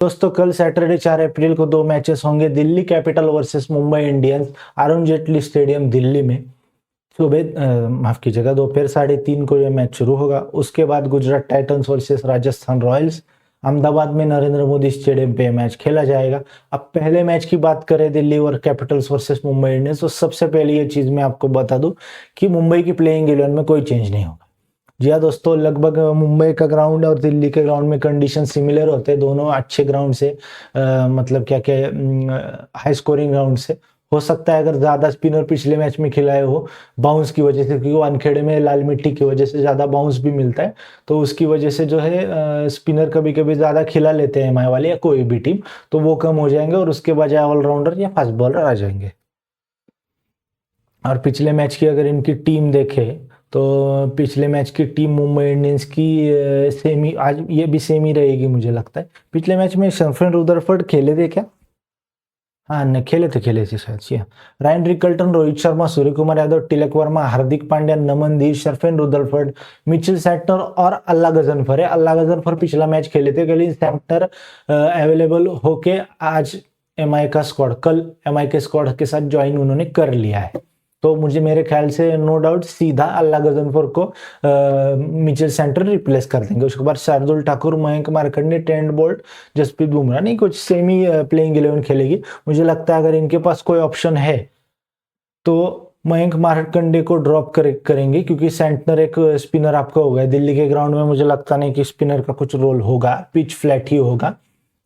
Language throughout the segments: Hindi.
दोस्तों कल सैटरडे 4 अप्रैल को दो मैचेस होंगे। Delhi capital versus Mumbai Indians, Arun Jaitley stadium Delhi में। सुबह माफ कीजिएगा, दोपहर 3:30 को यह मैच शुरू होगा। उसके बाद Gujarat Titans versus Rajasthan Royals, Ahmedabad में नरेंद्र मोदी स्टेडियम पे मैच खेला जाएगा। अब पहले मैच की बात करें दिल्ली और कैपिटल्स वर्सेस मुंबई इंडियंस, तो सबसे पहले ये चीज मैं आपको बता दूं कि मुंबई की प्लेइंग 11 में कोई चेंज नहीं होगा। जी हाँ दोस्तों, लगभग मुंबई का ग्राउंड और दिल्ली के ग्राउंड में कंडीशन सिमिलर होते हैं। दोनों अच्छे ग्राउंड से मतलब क्या क्या हाई स्कोरिंग ग्राउंड से। हो सकता है अगर ज्यादा स्पिनर पिछले मैच में खिलाए हो बाउंस की वजह से, क्योंकि वानखेड़े में लाल मिट्टी की वजह से ज्यादा बाउंस भी मिलता है, तो उसकी वजह से जो है स्पिनर कभी कभी ज्यादा खिला लेते हैं एमआई वाले या कोई भी टीम, तो वो कम हो जाएंगे और उसके बजाय ऑलराउंडर या फास्ट बॉलर आ जाएंगे। और पिछले मैच की अगर इनकी टीम देखे तो पिछले मैच की टीम मुंबई इंडियंस की सेमी, आज ये भी सेमी रहेगी मुझे लगता है। पिछले मैच में शर्फेन रुदरफर्ड खेले थे क्या? हाँ न खेले थे शायद से। रायन रिकल्टन, रोहित शर्मा, सूर्य कुमार यादव, तिलक वर्मा, हार्दिक पांड्या, नमन धीर, शर्फेन रुदरफर्ड, मिचेल सैंटनर और अल्लाह गजनफर है। अल्लाह गजनफर पिछला मैच खेले थे, कल सैंटनर अवेलेबल होके आज एमआई का स्क्वाड, कल एमआई के स्क्वाड के साथ ज्वाइन उन्होंने कर लिया है। तो मुझे मेरे ख्याल से नो डाउट सीधा अल्लाह गजनफर को मिचेल सेंटर रिप्लेस कर देंगे। उसके बाद शार्दुल ठाकुर, मयंक मार्कंडे, ट्रेंट बोल्ट, जसप्रीत बुमराह, नहीं कुछ सेमी प्लेइंग 11 खेलेगी। मुझे लगता है अगर इनके पास कोई ऑप्शन है तो मयंक मार्कंडे को ड्रॉप करेंगे, क्योंकि सेंटनर एक स्पिनर आपका होगा। दिल्ली के ग्राउंड में मुझे लगता नहीं कि स्पिनर का कुछ रोल होगा, पिच फ्लैट ही होगा,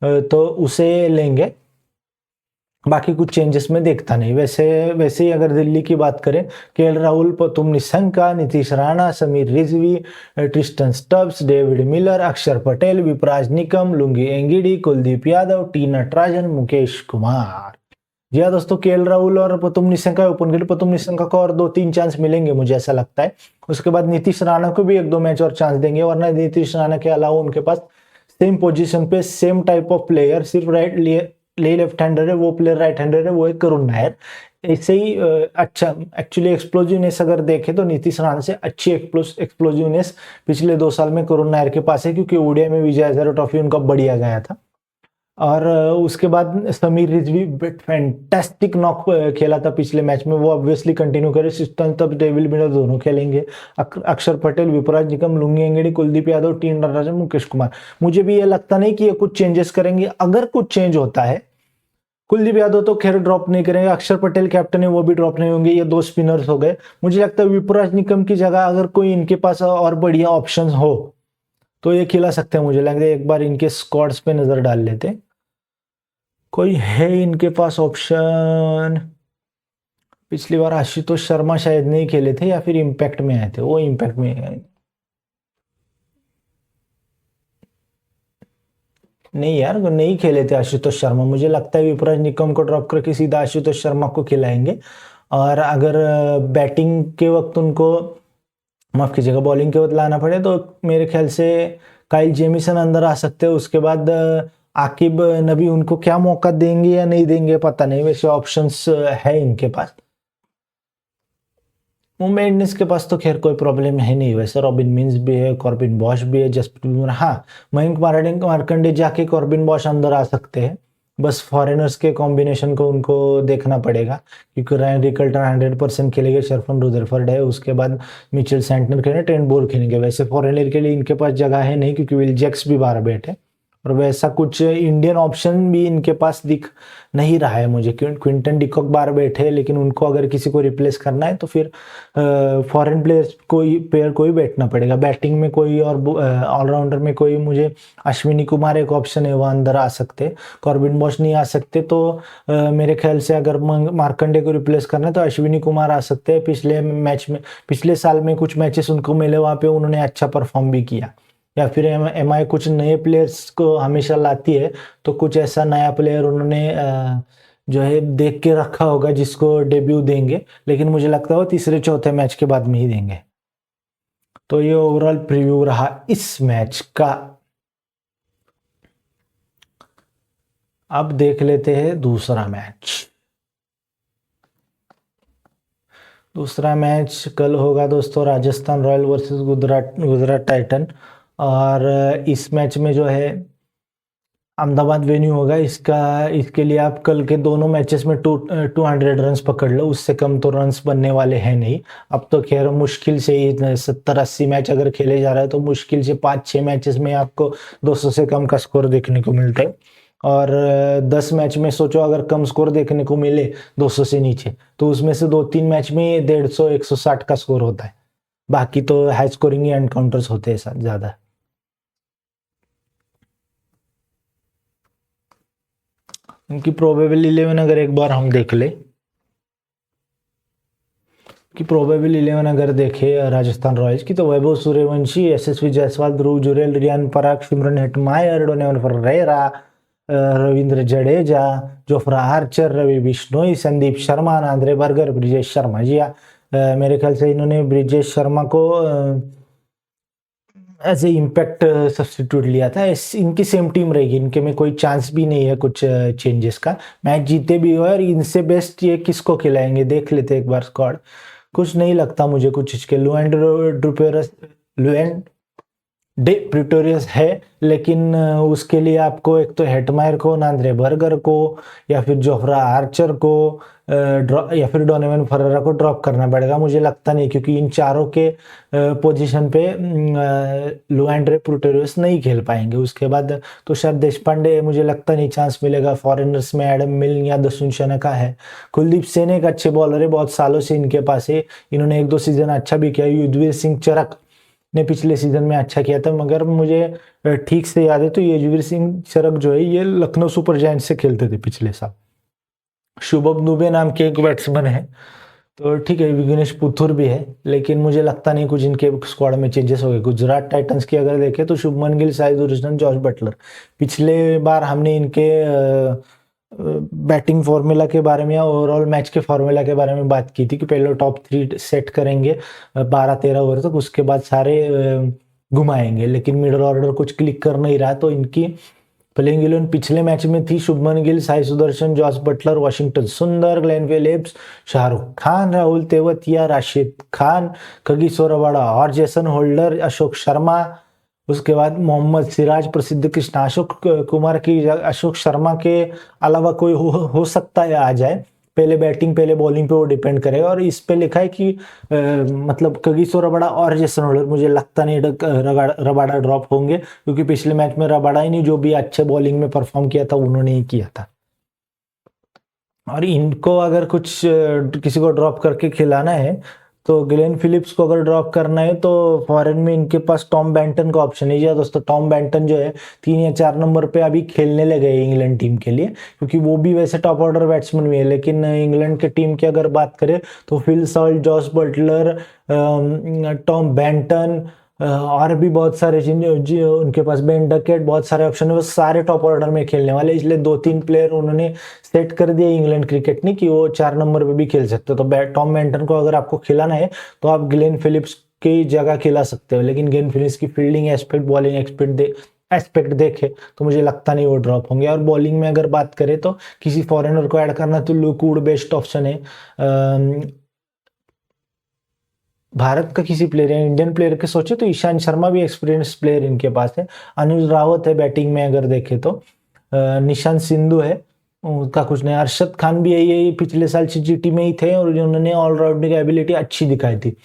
तो उसे लेंगे। बाकी कुछ चेंजेस में देखता नहीं। वैसे ही अगर दिल्ली की बात करें, KL Rahul, Pathum Nissanka, Nitish Rana, Sameer Rizvi, Tristan Stubbs, David Miller, Axar Patel, Vipraj Nigam, Lungi Ngidi, Kuldeep Yadav, T Natarajan, Mukesh Kumar. जी हाँ दोस्तों, केएल राहुल और पतुम निशंका ओपन करें। पतुम निशंका को और 2-3 चांस मिलेंगे मुझे ऐसा लगता है। उसके बाद नीतीश राणा को भी 1-2 मैच और चांस देंगे, वरना नीतीश राणा के अलावा उनके पास सेम पोजीशन पे सेम टाइप ऑफ प्लेयर, सिर्फ लेफ्ट हैंडर है, वो प्लेयर राइट हैंडर है, वो है करुण नायर। ऐसे ही अच्छा एक्चुअली एक्सप्लोजिवनेस अगर देखें तो नीतीश राणा से अच्छी एक्सप्लोजिवनेस पिछले 2 साल में करुण नायर के पास है, क्योंकि ओडीआई में विजय हजारे ट्रॉफी उनका बढ़िया गया था। और उसके बाद समीर रिजवी फैंटास्टिक नॉक खेला था पिछले मैच में, वो ऑब्वियसली कंटिन्यू करे। तब डेविड मिलर दोनों खेलेंगे। अक्षर पटेल, विपराज निकम, लुंगी एंगड़ी, कुलदीप यादव, टी नटराजन, मुकेश कुमार। मुझे भी ये लगता नहीं कि ये कुछ चेंजेस करेंगे। अगर कुछ चेंज होता है, कुलदीप यादव तो खैर ड्रॉप नहीं करेंगे, अक्षर पटेल कैप्टन है वो भी ड्रॉप नहीं होंगे, ये 2 स्पिनर्स हो गए। मुझे लगता है विपराज निकम की जगह अगर कोई इनके पास और बढ़िया ऑप्शन हो तो ये खिला सकते हैं। मुझे लगता है एक बार इनके स्क्वाड्स पे नजर डाल लेते, कोई है इनके पास ऑप्शन। पिछली बार आशुतोष शर्मा शायद नहीं खेले थे, या फिर इम्पैक्ट में आए थे, वो इम्पैक्ट में नहीं यार, नहीं खेले थे आशुतोष शर्मा। मुझे लगता है विपराज निकम को ड्रॉप करके सीधा आशुतोष शर्मा को खिलाएंगे। और अगर बैटिंग के वक्त उनको, माफ कीजिएगा, बॉलिंग के वक्त लाना पड़े तो मेरे ख्याल से काइल जेमिसन अंदर आ सकते हैं। उसके बाद आकिब नबी, उनको क्या मौका देंगे या नहीं देंगे पता नहीं, वैसे ऑप्शंस है इनके पास। मुंबई इंडियंस के पास तो खैर कोई प्रॉब्लम है नहीं, वैसे रॉबिन मिन्स भी है, कॉर्बिन बॉश भी है, जसप्रीत बुमराह, हाँ मयंक मार्कंडे जाके कॉर्बिन बॉश अंदर आ सकते हैं। बस फॉरेनर्स के कॉम्बिनेशन को उनको देखना पड़ेगा, क्योंकि रायन रिकल्टन 100% खेलेंगे, शर्फन रुदरफर्ड है, उसके बाद मिचेल सेंटनर खेलेंगे, ट्रेंट बोल्ट खेलेंगे। वैसे फॉरेनर के लिए इनके पास जगह है नहीं, क्योंकि विल जैक्स भी बाहर बैठे, और वैसा कुछ इंडियन ऑप्शन भी इनके पास दिख नहीं रहा है मुझे। क्विंटन डिकॉक बाहर बैठे, लेकिन उनको अगर किसी को रिप्लेस करना है तो फिर फॉरेन प्लेयर को ही बैठना पड़ेगा। बैटिंग में कोई और ऑलराउंडर में कोई, मुझे अश्विनी कुमार एक ऑप्शन है, वो अंदर आ सकते। कॉर्बिन बॉश नहीं आ सकते, तो मेरे ख्याल से अगर मार्कंडे को रिप्लेस करना है तो अश्विनी कुमार आ सकते हैं। पिछले साल में कुछ मैचेस उनको मिले, वहां पे उन्होंने अच्छा परफॉर्म भी किया। या फिर एमआई कुछ नए प्लेयर्स को हमेशा लाती है, तो कुछ ऐसा नया प्लेयर उन्होंने जो है देख के रखा होगा जिसको डेब्यू देंगे, लेकिन मुझे लगता है वो तीसरे चौथे मैच के बाद में ही देंगे। तो ये ओवरऑल प्रीव्यू रहा इस मैच का। अब देख लेते हैं दूसरा मैच। दूसरा मैच कल होगा दोस्तों, Rajasthan royal versus Gujarat Titan. और इस मैच में जो है अहमदाबाद वेन्यू होगा इसका। इसके लिए आप कल के दोनों मैचेस में 200 रन्स पकड़ लो, उससे कम तो रन्स बनने वाले हैं नहीं। अब तो खैर मुश्किल से ही 70-80 मैच अगर खेले जा रहे हैं तो मुश्किल से 5-6 मैचेस में आपको 200 से कम का स्कोर देखने को मिलता है। और 10 मैच में सोचो अगर कम स्कोर देखने को मिले 200 से नीचे, तो उसमें से 2-3 मैच में 150-160 का स्कोर होता है। बाकी तो हाई स्कोरिंग एनकाउंटर्स होते हैं ज़्यादा। इनकी प्रोबेबल 11 अगर एक बार हम देख ले कि प्रोबेबल 11 अगर देखे राजस्थान रॉयल्स की, तो Vaibhav Suryavanshi, Yashasvi Jaiswal, Dhruv Jurel, Riyan Parag, Shimron Hetmyer, Donovan Ferreira, Ravindra Jadeja, Jofra Archer, Ravi Bishnoi, Sandeep Sharma, Andre Burger, Brijesh Sharma. जी मेरे ख्याल से इन्होंने ब्रिजेश शर्मा को एज ए इम्पैक्ट सब्स्टिट्यूट लिया था। इनकी सेम टीम रहेगी, इनके में कोई चांस भी नहीं है कुछ चेंजेस का। मैच जीते भी हो और इनसे बेस्ट ये किसको खिलाएंगे देख लेते एक बार स्क्वाड। कुछ नहीं लगता मुझे कुछ इसके। लुएन डे प्रिटोरियस है, लेकिन उसके लिए आपको एक तो हेटमायर को, नांद्रे बर्गर को, या फिर जोफ्रा आर्चर को या फिर डोनोवन फरेरा को ड्रॉप करना पड़ेगा। मुझे लगता नहीं, क्योंकि इन चारों के पोजीशन पे लुएंड्रे प्रिटोरियस नहीं खेल पाएंगे। उसके बाद तुषार देशपांडे मुझे लगता नहीं चांस मिलेगा। फॉरेनर्स में एडम मिल्न या दसुन शनका है। कुलदीप सेन एक अच्छे बॉलर है, बहुत सालों से इनके पास है, इन्होंने 1-2 सीजन अच्छा भी किया। युजवीर सिंह चरक ने पिछले सीजन में अच्छा किया था, मगर मुझे ठीक से याद है तो युजवीर सिंह चरक जो है ये लखनऊ सुपर जायंट्स से खेलते थे पिछले साल। शुभम दुबे नाम के एक बैट्समैन है, तो ठीक है। विघ्नेश पुथुर भी है, लेकिन मुझे लगता नहीं कुछ इनके स्क्वाड में चेंजेस हो गए। गुजरात टाइटंस की अगर देखें तो शुभमन गिल, साई सुदर्शन, जॉश बटलर। पिछले बार हमने इनके बैटिंग फॉर्मूला के बारे में या ओवरऑल मैच के फॉर्मूला के बारे में बात की थी कि पहले टॉप 3 सेट करेंगे 12-13 ओवर तक, उसके बाद सारे घुमाएंगे, लेकिन मिडल ऑर्डर कुछ क्लिक कर नहीं रहा। तो इनकी प्लेइंग 11 पिछले मैच में थी Shubman Gill, Sai Sudharsan, Jos Buttler, Washington Sundar, Glenn Phillips, Shahrukh Khan, Rahul Tewatia, Rashid Khan, Kagiso Rabada और जेसन होल्डर, अशोक शर्मा। उसके बाद मोहम्मद सिराज, प्रसिद्ध कृष्णा, अशोक कुमार की अशोक शर्मा के अलावा कोई हो सकता है आ जाए। पहले बैटिंग पहले बॉलिंग पे वो डिपेंड करेगा। और इस पे लिखा है कि मतलब कगिसो रबाडा और जेसन होल्डर, मुझे लगता नहीं रबाडा ड्रॉप होंगे, क्योंकि पिछले मैच में रबाडा ही नहीं, जो भी अच्छे बॉलिंग में परफॉर्म किया था उन्होंने ही किया था। और इनको अगर कुछ किसी को ड्रॉप करके खिलाना है तो ग्लेन फिलिप्स को अगर ड्रॉप करना है तो फॉरेन में इनके पास टॉम बैंटन का ऑप्शन है। जी दोस्तों, टॉम बैंटन जो है 3 या 4 नंबर पे अभी खेलने लगे हैं इंग्लैंड टीम के लिए, क्योंकि वो भी वैसे टॉप ऑर्डर बैट्समैन भी है। लेकिन इंग्लैंड के टीम की अगर बात करें तो Phil Salt, Jos Buttler, Tom Banton और भी बहुत सारे उनके पास बेन डकेट, बहुत सारे ऑप्शन है, वो सारे टॉप ऑर्डर में खेलने वाले। इसलिए 2-3 प्लेयर उन्होंने सेट कर दिए इंग्लैंड क्रिकेट ने कि वो 4 नंबर पे भी खेल सकते हो। तो टॉम बैंटन को अगर आपको खिलाना है तो आप ग्लेन फिलिप्स की जगह खिला सकते हो, लेकिन ग्लेन फिलिप्स की फील्डिंग एस्पेक्ट, बॉलिंग एस्पेक्ट देखे तो मुझे लगता नहीं वो ड्रॉप होंगे। और बॉलिंग में अगर बात करें तो किसी फॉरेनर को ऐड करना तो लुक वुड बेस्ट ऑप्शन है। भारत का किसी प्लेयर है, इंडियन प्लेयर के सोचे तो ईशांत शर्मा भी एक्सपीरियंस प्लेयर इनके पास है। अनुज रावत है बैटिंग में अगर देखे तो, निशांत सिंधु है, उनका कुछ नहीं। अरशद खान भी है, ये पिछले साल जीटी में ही थे और उन्होंने ऑलराउंडिंग एबिलिटी अच्छी दिखाई थी।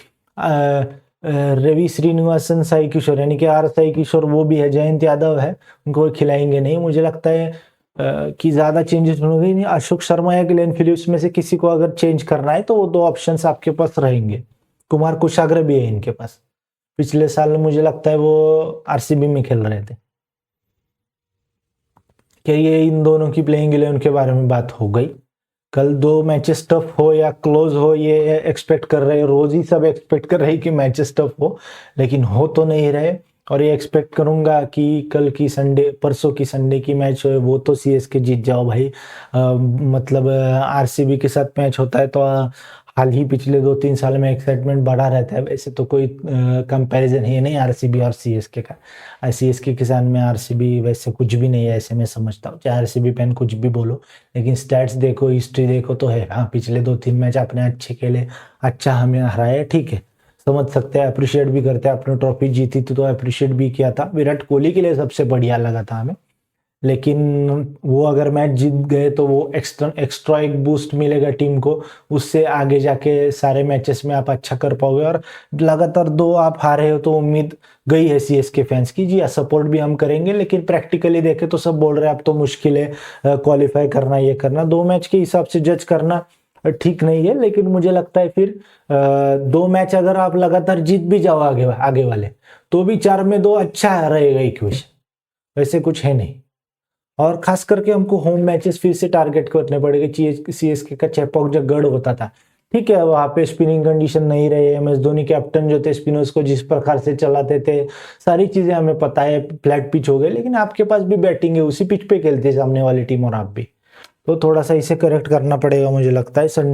रवि श्रीनिवासन, साई किशोर यानी कि साई किशोर वो भी है, जयंत यादव है, उनको खिलाएंगे नहीं। मुझे लगता है कि ज्यादा चेंजेस होंगे नहीं। अशोक शर्मा या ग्लेन फिलिप्स में से किसी को अगर चेंज करना है तो वो 2 ऑप्शंस आपके पास रहेंगे। कुमार कुशाग्र भी है इनके पास, पिछले साल मुझे लगता है वो आरसीबी में खेल रहे थे। क्या ये इन दोनों की प्लेइंग 11 के बारे में बात हो गई। कल 2 मैचेस टफ हो या क्लोज हो ये एक्सपेक्ट कर रहे हैं, रोज ही सब एक्सपेक्ट कर रहे हैं कि मैचेस टफ हो, लेकिन हो तो नहीं रहे। और ये एक्सपेक्ट करूंगा कि कल की संडे, परसों की संडे की मैच हो वो तो सीएसके जीत जाओ भाई। मतलब आरसीबी के साथ मैच होता है तो हाल ही पिछले 2-3 साल में एक्साइटमेंट बढ़ा रहता है। वैसे तो कोई कंपैरिजन है नहीं आरसीबी और सीएसके का। सीएसके के साथ में आरसीबी वैसे कुछ भी नहीं है, ऐसे मैं समझता हूँ, चाहे आरसीबी फैन कुछ भी बोलो, लेकिन स्टैट्स देखो, हिस्ट्री देखो तो है। हाँ, पिछले 2-3 मैच आपने अच्छे खेले, अच्छा हमें हराया, ठीक है, समझ सकते हैं, अप्रिशिएट भी करते हैं। आपने ट्रॉफी जीती थी तो अप्रिशिएट भी किया था। विराट कोहली के लिए सबसे बढ़िया लगा था हमें, लेकिन वो अगर मैच जीत गए तो वो एक्स्ट्रा एक बूस्ट मिलेगा टीम को, उससे आगे जाके सारे मैचेस में आप अच्छा कर पाओगे। और लगातार 2 आप हारे हो तो उम्मीद गई है सीएसके फैंस की। जी सपोर्ट भी हम करेंगे, लेकिन प्रैक्टिकली देखे तो सब बोल रहे हैं अब तो मुश्किल है क्वालिफाई करना, ये करना। 2 मैच के हिसाब से जज करना ठीक नहीं है, लेकिन मुझे लगता है फिर 2 मैच अगर आप लगातार जीत भी जाओ आगे आगे वाले, तो भी 4 में 2 अच्छा रहेगा इक्वेशन, वैसे कुछ है नहीं। और खास करके हमको होम मैचेस फिर से टारगेट करने पड़ेंगे। सीएसके का चेपॉक जब गढ़ होता था, ठीक है, वहां पे स्पिनिंग कंडीशन नहीं रहे, एम एस धोनी कैप्टन जो थे स्पिनर्स को जिस प्रकार से चलाते थे, सारी चीजें हमें पता है। फ्लैट पिच हो गए, लेकिन आपके पास भी बैटिंग है, उसी पिच पे खेलते सामने वाली टीम और आप भी, तो थोड़ा सा इसे करेक्ट करना पड़ेगा मुझे लगता है। संडे